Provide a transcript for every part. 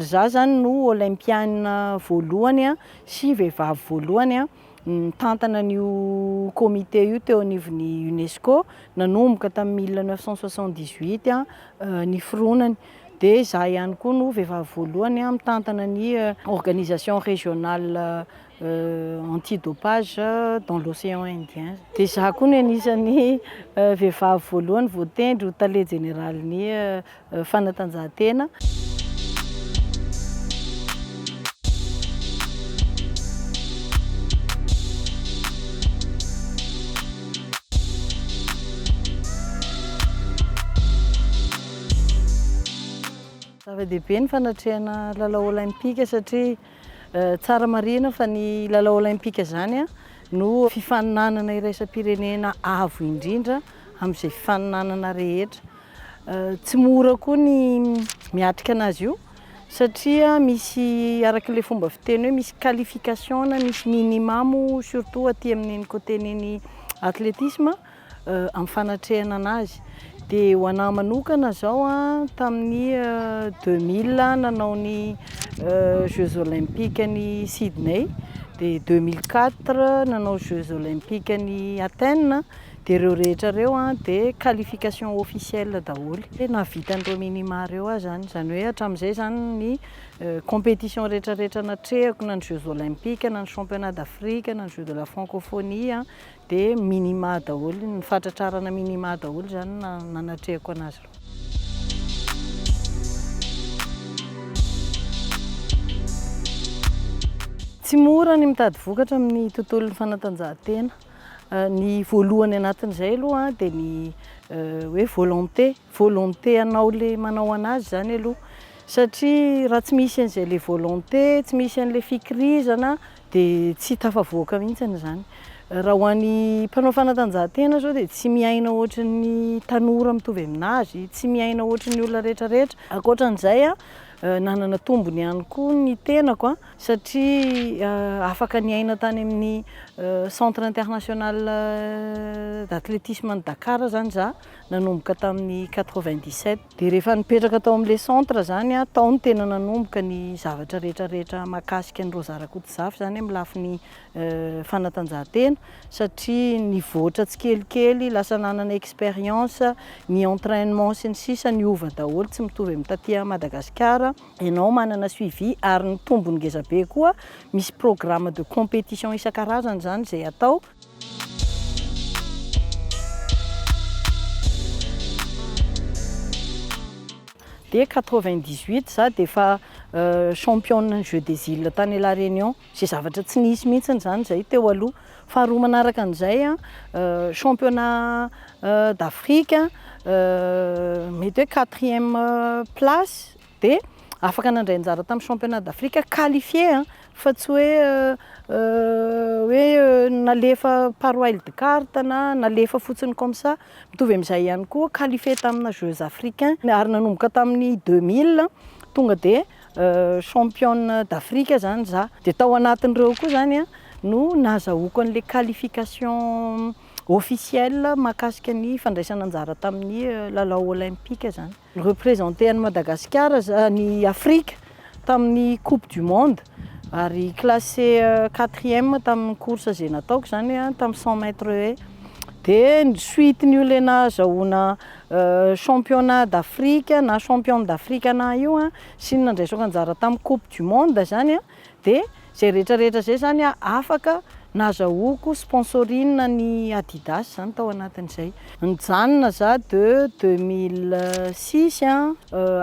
za zany no olympiana voalohany sy vehivavy voalohany nitantana an'io comité io teo anivon'ny UNESCO nanomboka tamin'ny 1978 ny foronany. Dia za ihany koa no vehivavy voalohany mitantana ny organisation régionale antidopage dans l'océan Indien. Dia za koa no anisan'ny vehivavy voalohany voatendry ho tale généralin'ny fanatanjahantena. Zava-dehibe ny fanatrehana lalao olimpika satria tsara marina fa ny lalao olimpika zany no fifaninanana iraisam-pirenena avo indrindra amin'izay fifaninanana rehetra. Tsy mora koa ny miatrika anazy io satria misy arak'ilay fomba fiteny hoe misy qualification misy minimum surtout aty amin'ny côté-n'ny athlétisme amin'ny fanatrehana anazy. Dia ho anahy manokana zao tamin'ny 2000 nanao ny Jeux olympiques ny Sydney, dia 2004 nanao Jeux olympiques ny Athènes, dia ireo rehetra ireo dia qualification officielle daholo. Nahavita an'ireo minima ireo zany hoe hatramin'izay zany ny compétition rehetrarehetra natrehako na ny Jeux olympiques na ny championnat d'Afrique na ny Jeux de la francophonie dia minima daholo, ny fatratrarana minima daholo zany nanatrehako anazy. Tsy mora ny mitady vokatra amin'ny tontolon'ny fanatanjahantena. Ny voalohany anatin'izay aloha dia ny hoe volonté anao le manao anazy zany aloha, satria raha tsy misy an'izay le volonté, tsy misy an'le fikirizana dia tsy tafavoaka mihitsy zany. Raha ho an'ny mpanao fanatanjahantena zao dia tsy miaina ohatran'ny tanora mitovy aminazy, tsy miaina ohatran'ny olona rehetrarehetra. Ankoatran'izay nanana tombony ihany koa ny tenako satria afaka niaina tany amin'ny centre international d'athlétisme de Dakar zany za, nanomboka tamin'ny 97. Dia rehefa nipetraka tao amin'ilay centre zany tao no tena nanomboka ny zavatra rehetrarehetra mahakasika ny Rozara Kotodzafy zany amin'ny lafin'ny fanatanjahantena, satria nivoatra tsikelikely, lasa nanana expérience, ny entraînement sy ny sisa niova daholo, tsy mitovy amin'ny taty Madagasikara. Ianao manana suivi ary ny tombony ngeza be koa misy programme de compétition isan-karazany zany izay atao. Dia 98 za dia efa championne Jeux des Îles tany La Réunion, izay zavatra tsy nisy mihitsy zany zay teo aloha. Faharoa manaraka an'izay championnat d'Afrique mety hoe 4e place, dia afaka nandray anjara tamin'ny championnat d'Afrique qualifié fa tsy hoe nalefa par wildcard na nalefa fotsiny comme ça. Mitovy amin'izay ihany koa qualifié tamina Jeux africains ary nanomboka tamin'ny 2000 tonga dia championne d'Afrique zany za. Dia tao anatin'ireo koa zany no nahazahoako an'ilay qualification officielle mahakasika ny fandraisana anjara tamin'ny lalao olympique zany. Représenté an'i Madagascar ny Afrique tamin'ny Coupe du Monde ary classé 4e tamin'ny course izay nataoko zany tamin'ny 100 mètres haies. Dia ny suite-n'io le nahazahoana championnat d'Afrique na championne d'Afrique anahy io sy ny nandraisako anjara tamin'ny Coupe du Monde zany dia zay rehetrarehetra zay zany afaka nahazahoako sponsorine ny Adidas zany tao anatin'izay. Nijanona za de 2006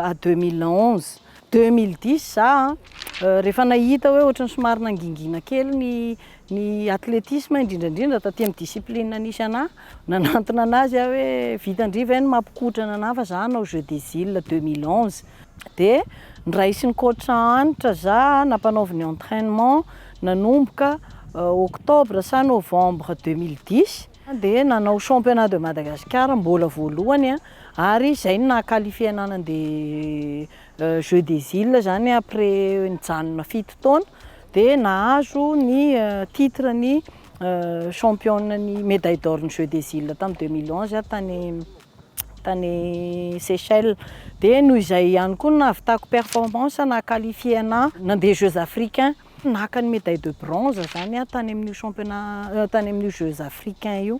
à 2011. 2010 za rehefa nahita hoe ohatran'ny somary nangingina kely ny athlétisme indrindrandrindra taty amin'ny discipline nisy anahy, nanantona anazy hoe vitandriva ny mampikotrana anahy fa za hanao Jeux des Îles 2011. Dia niraisy ny coach anitra za nampanaovy ny entraînement nanomboka octobre sa novembre 2010. Dia nanao championnat de Madagascar mbola voalohany ary izay no nahaqualifié anahy nandeha Jeux des Îles zany après nijanona 7 taona. Dia nahazo ny titre ny championne ny médaille d'or ny Jeux des Îles tamin'ny 2011 tany tany Seychelles. Dia noho izay ihany koa nahavitako performance naqualifié ana nandeha Jeux africains naka ny médaille de bronze zany a tany amin'io championnat tany amin'io Jeux africains io.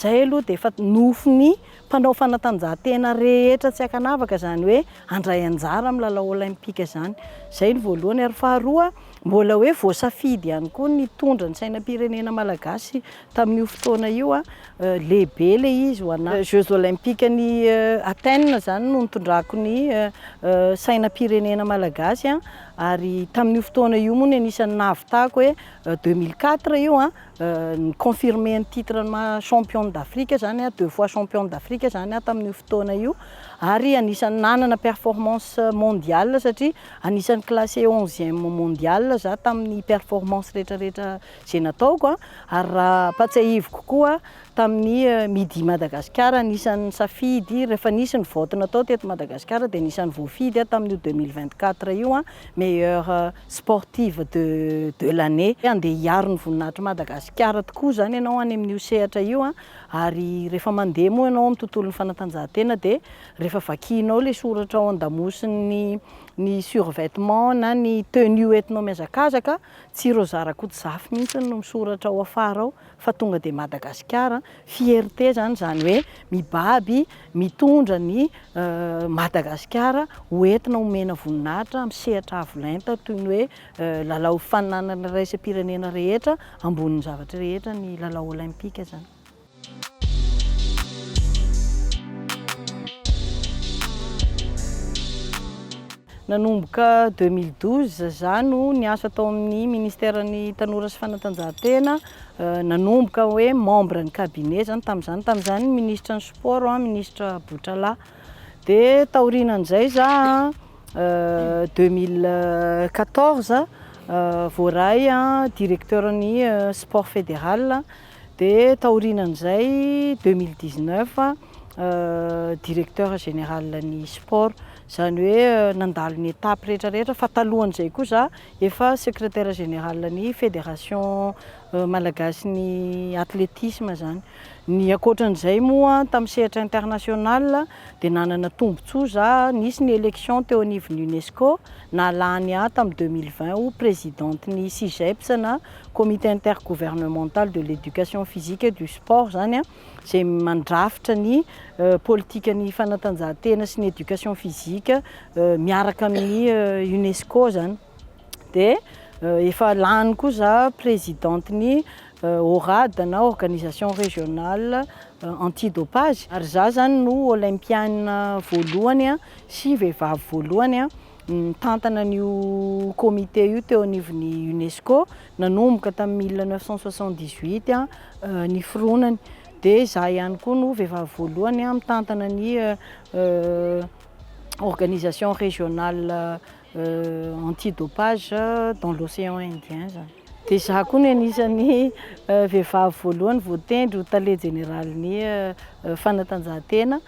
Zay aloha dia efa nofin'ny mpanao fanatanjahantena rehetra tsy ankanavaka zany hoe handray anjara amin'ny lalao olympique zany. Zay ny voalohany ary faharoa mbola hoe voasafidy ihany koa nitondra ny sainam-pirenena malagasy tamin'io fotoana io a lehibe le izy ho ana Jeux olympiques ny Athènes zany no nitondrako ny sainam-pirenena malagasy a ary tamin'io fotoana io moa ny anisan'ny nahavitako hoe 2004 io a ny confirmé ny titre championne d'Afrique zany a 2 fois championne d'Afrique zany a tamin'io fotoana io ary anisan'ny nanana performance mondiale satria anisan'ny classé 11e mondial za tamin'ny performance rehetrarehetra zay nataoko ary raha patsiahivy kokoa tamin'ny Midi Madagascar anisan'ny safidy rehefa nisy ny vote natao teto Madagascar dia anisan'ny voafidy tamin'io 2024 io a meilleure sportive de l'année. Andeha hiaro ny voninahitry Madagascar tokoa zany ianao any amin'io sehatra io a ary rehefa mandeha moa ianao amin'ny tontolon'ny fanatanjahantena dia rehefa vakianao le soratra ao an-damosiny ny survêtement na ny tenue entinao mihazakazaka tsy ireo zara-kodizafy mihitsy no misoratra ao afara ao fa tonga dia Madagascar fierté zany hoe mibaby mitondra ny Madagascar hoentina omena voninahitra amin'ny sehatra avolenta toy ny hoe lalao faninanana raisam-pirenena rehetra ambonin'ny zavatra rehetra ny lalao olympique zany. Nanomboka 2012 za no niasa tao amin'ny ministèren'ny tanora sy fanatanjahantena nanomboka hoe membre ny cabinet zany tamin'izany ministre ny sport ministre Botrala dia taorinan'izay za 2014 voaray directeur ny sport fédéral dia taorinan'izay 2019 directeur général ny sport zany hoe nandalo ny étape rehetrarehetra fa talohan'izay koa za efa secrétaire général ny fédération malagasy ny athlétisme zany. Ny ankoatran'izay moa tamin'ny sehatra international dia nanana tombontsoa za nisy ny élection teo anivon'ny UNESCO nalany ahy tamin'ny 2020 ho présidente ny CIGEPS na comité intergouvernemental de l'éducation physique et du sport zany a zay mandrafitra ny politika ny fanatanjahantena sy ny éducation physique miaraka amin'ny UNESCO zany. Dia efa lany koa za présidente ny ORAD na organisation régionale antidopage ary za zany no olympienne voalohany sy vehivavy voalohany nitantana an'io comité io teo anivon'ny UNESCO nanomboka tamin'ny 1978 ny foronany. Dia za ihany koa no vehivavy voalohany mitantana ny organisation régionale antidopage dans l'océan Indien zany. Dia za koa ny anisan'ny vehivavy voalohany voatendry ho tale général ny fanatanjahantena.